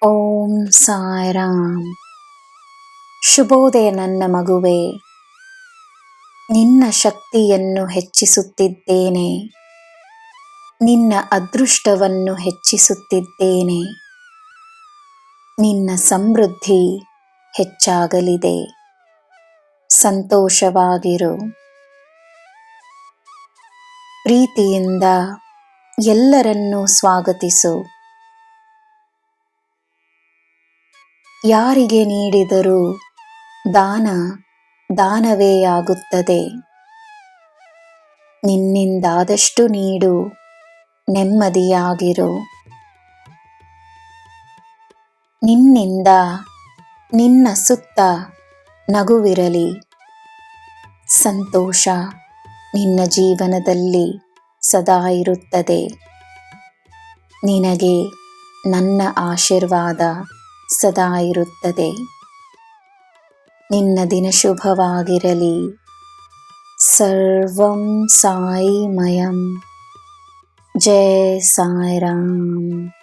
ಓಂ ಸಾಯಿರಾಮ್. ಶುಭೋದಯ ನನ್ನ ಮಗುವೆ. ನಿನ್ನ ಶಕ್ತಿಯನ್ನು ಹೆಚ್ಚಿಸುತ್ತಿದ್ದೇನೆ. ನಿನ್ನ ಅದೃಷ್ಟವನ್ನು ಹೆಚ್ಚಿಸುತ್ತಿದ್ದೇನೆ. ನಿನ್ನ ಸಮೃದ್ಧಿ ಹೆಚ್ಚಾಗಲಿದೆ. ಸಂತೋಷವಾಗಿರು. ಪ್ರೀತಿಯಿಂದ ಎಲ್ಲರನ್ನೂ ಸ್ವಾಗತಿಸು. ಯಾರಿಗೆ ನೀಡಿದರೂ ದಾನವೇ ಆಗುತ್ತದೆ. ನಿನ್ನಿಂದಾದಷ್ಟು ನೀಡು, ನೆಮ್ಮದಿಯಾಗಿರು. ನಿನ್ನಿಂದ ನಿನ್ನ ಸುತ್ತ ನಗುವಿರಲಿ. ಸಂತೋಷ ನಿನ್ನ ಜೀವನದಲ್ಲಿ ಸದಾ ಇರುತ್ತದೆ. ನಿನಗೆ ನನ್ನ ಆಶೀರ್ವಾದ ಸದಾ ಇರುತ್ತದೆ. ನಿನ್ನ ದಿನ ಶುಭವಾಗಿರಲಿ. ಸರ್ವಂ ಸಾಯಿಮಯಂ. ಜೈ ಸಾಯಿರಾಮ್.